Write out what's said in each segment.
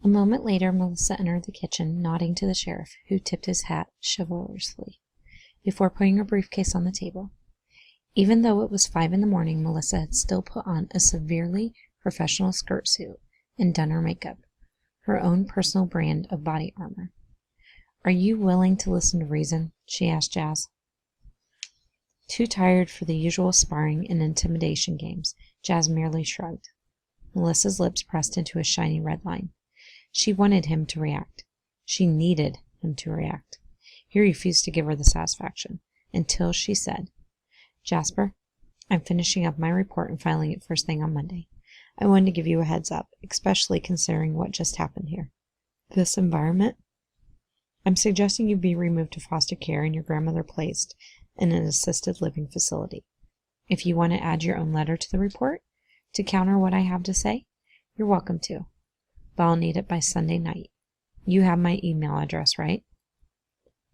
A moment later Melissa entered the kitchen, nodding to the sheriff, who tipped his hat chivalrously before putting her briefcase on the table. Even though it was 5 in the morning, Melissa had still put on a severely professional skirt suit and done her makeup, her own personal brand of body armor. "Are you willing to listen to reason?" she asked Jazz. Too tired for the usual sparring and intimidation games, Jazz merely shrugged. Melissa's lips pressed into a shiny red line. She wanted him to react. She needed him to react. He refused to give her the satisfaction, until she said, "Jasper, I'm finishing up my report and filing it first thing on Monday. I wanted to give you a heads up, especially considering what just happened here. This environment? I'm suggesting you be removed to foster care and your grandmother placed in an assisted living facility. If you want to add your own letter to the report to counter what I have to say, you're welcome to, but I'll need it by Sunday night. You have my email address, right?"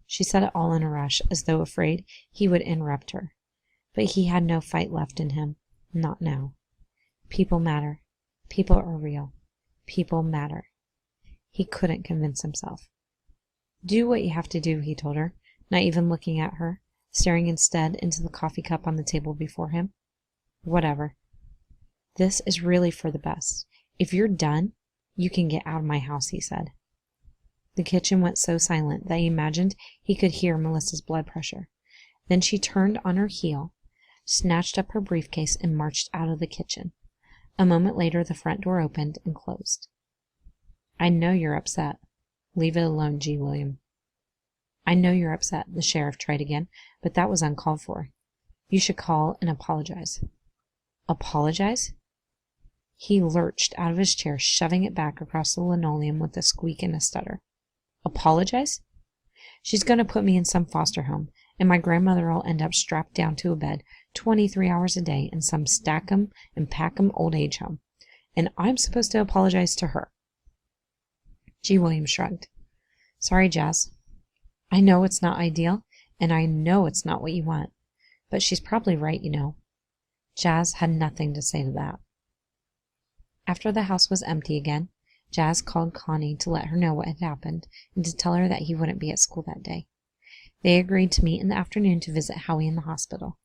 She said it all in a rush, as though afraid he would interrupt her. But he had no fight left in him. Not now. People matter. People are real. People matter. He couldn't convince himself. "Do what you have to do," he told her, not even looking at her, staring instead into the coffee cup on the table before him. "Whatever. This is really for the best. If you're done, you can get out of my house," he said. The kitchen went so silent that he imagined he could hear Melissa's blood pressure. Then she turned on her heel, snatched up her briefcase, and marched out of the kitchen. A moment later, the front door opened and closed. "I know you're upset. Leave it alone, G. William." "I know you're upset," the sheriff tried again, but that was uncalled for. "You should call and apologize." "Apologize?" He lurched out of his chair, shoving it back across the linoleum with a squeak and a stutter. "Apologize? She's going to put me in some foster home, and my grandmother will end up strapped down to a bed 23 hours a day in some stack 'em and pack 'em old age home, and I'm supposed to apologize to her." G. William shrugged. "Sorry, Jazz. I know it's not ideal, and I know it's not what you want, but she's probably right, you know." Jazz had nothing to say to that. After the house was empty again, Jazz called Connie to let her know what had happened and to tell her that he wouldn't be at school that day. They agreed to meet in the afternoon to visit Howie in the hospital.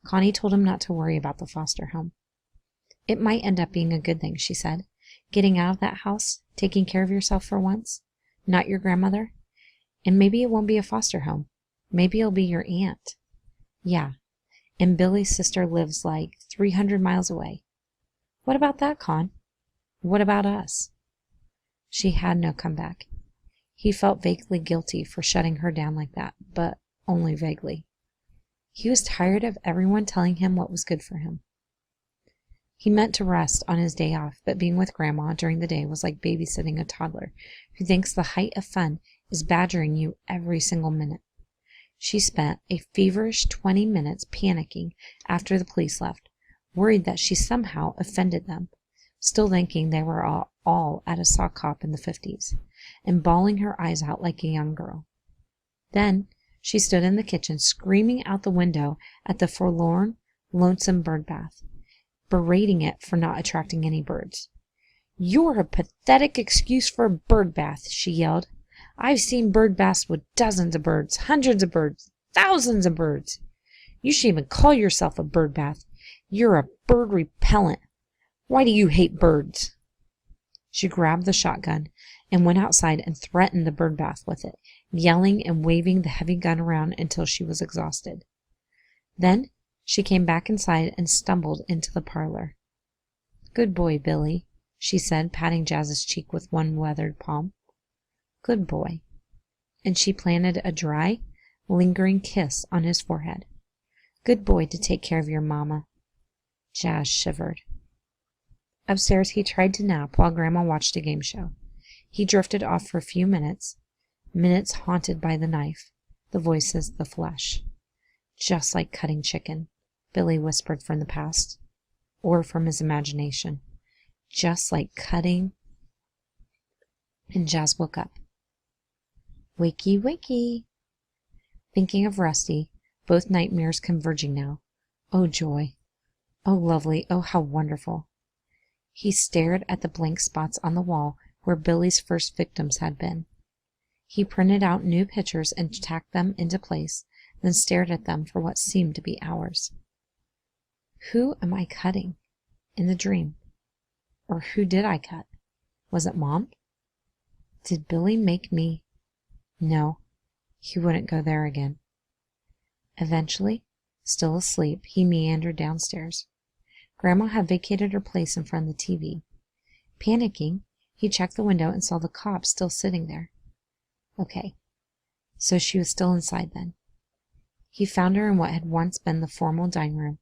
Connie told him not to worry about the foster home. "It might end up being a good thing," she said. "Getting out of that house, taking care of yourself for once, not your grandmother. And maybe it won't be a foster home. Maybe it'll be your aunt. Yeah, and Billy's sister lives like 300 miles away. What about that, Con? What about us?" She had no comeback. He felt vaguely guilty for shutting her down like that, but only vaguely. He was tired of everyone telling him what was good for him. He meant to rest on his day off, but being with Grandma during the day was like babysitting a toddler who thinks the height of fun is badgering you every single minute. She spent a feverish 20 minutes panicking after the police left, worried that she somehow offended them, still thinking they were all at a sock hop in the 50s, and bawling her eyes out like a young girl. Then she stood in the kitchen, screaming out the window at the forlorn, lonesome bird bath, berating it for not attracting any birds. "You're a pathetic excuse for a bird bath," she yelled. "I've seen bird baths with dozens of birds, hundreds of birds, thousands of birds. You shouldn't even call yourself a bird bath. You're a bird repellent. Why do you hate birds?" She grabbed the shotgun and went outside and threatened the bird bath with it, yelling and waving the heavy gun around until she was exhausted. Then she came back inside and stumbled into the parlor. "Good boy, Billy," she said, patting Jazz's cheek with one weathered palm. "Good boy." And she planted a dry, lingering kiss on his forehead. "Good boy to take care of your mama." Jazz shivered. Upstairs, he tried to nap while Grandma watched a game show. He drifted off for a few minutes haunted by the knife, the voices, the flesh. "Just like cutting chicken," Billy whispered from the past, or from his imagination. "Just like cutting." And Jazz woke up. Wakey, wakey. Thinking of Rusty, both nightmares converging now. Oh, joy. Oh, lovely. Oh, how wonderful. He stared at the blank spots on the wall where Billy's first victims had been. He printed out new pictures and tacked them into place, then stared at them for what seemed to be hours. Who am I cutting in the dream? Or who did I cut? Was it Mom? Did Billy make me? No, he wouldn't go there again. Eventually, still asleep, he meandered downstairs. Grandma had vacated her place in front of the TV. Panicking, he checked the window and saw the cop still sitting there. Okay, so she was still inside then. He found her in what had once been the formal dining room.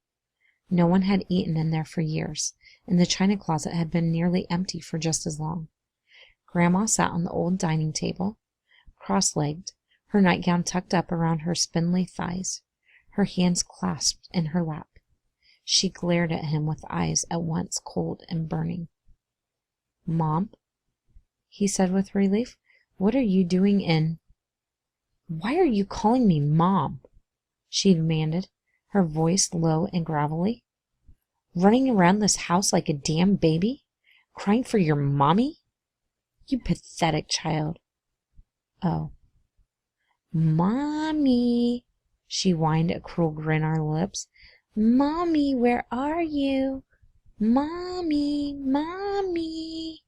No one had eaten in there for years, and the china closet had been nearly empty for just as long. Grandma sat on the old dining table, cross-legged, her nightgown tucked up around her spindly thighs, her hands clasped in her lap. She glared at him with eyes at once cold and burning. "Mom?" he said with relief. "What are you doing in—" "Why are you calling me Mom?" she demanded, her voice low and gravelly. "Running around this house like a damn baby? Crying for your mommy? You pathetic child." "Oh." "Mommy," she whined, a cruel grin on her lips. "Mommy, where are you? Mommy, Mommy."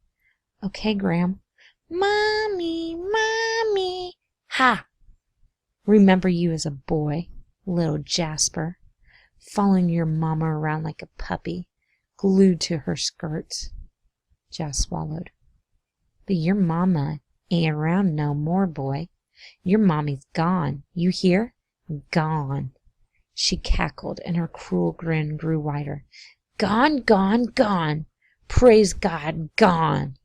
"Okay, Gram." "Mommy, Mommy." "Ha! Remember you as a boy, little Jasper, following your mama around like a puppy, glued to her skirts." Jas swallowed. "But your mama ain't around no more, boy. Your mommy's gone. You hear? Gone." She cackled, and her cruel grin grew wider. "Gone, gone, gone! Praise God, gone!"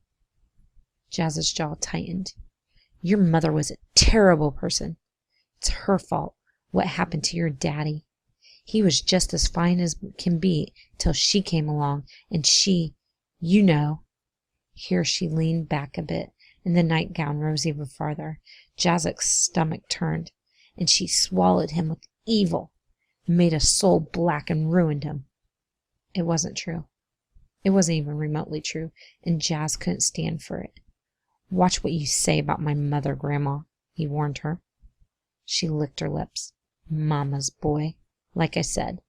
Jas's jaw tightened. "Your mother was a terrible person. It's her fault what happened to your daddy. He was just as fine as can be till she came along, and she, you know—" Here she leaned back a bit, and the nightgown rose even farther. Jas's stomach turned, and she swallowed him with evil, and made a soul black and ruined him. It wasn't true. It wasn't even remotely true, and Jas couldn't stand for it. "Watch what you say about my mother, Grandma," he warned her. She licked her lips. "Mama's boy. Like I said,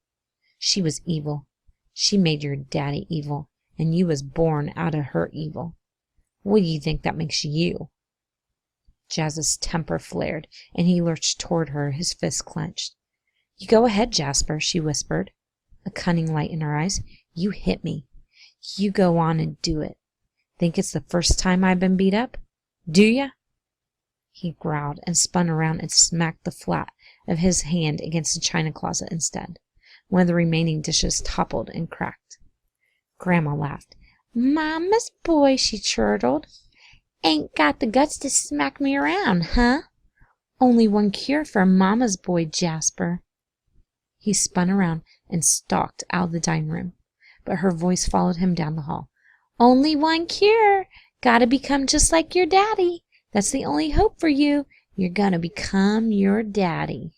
she was evil. She made your daddy evil, and you was born out of her evil. What do you think that makes you?" Jas's temper flared, and he lurched toward her, his fists clenched. "You go ahead, Jasper," she whispered, a cunning light in her eyes. "You hit me. You go on and do it. Think it's the first time I've been beat up? Do ya?" He growled and spun around and smacked the flat of his hand against the china closet instead. One of the remaining dishes toppled and cracked. Grandma laughed. "Mama's boy," she chortled. "Ain't got the guts to smack me around, huh? Only one cure for Mama's boy, Jasper." He spun around and stalked out of the dining room, but her voice followed him down the hall. "Only one cure. Gotta become just like your daddy. That's the only hope for you. You're gonna become your daddy."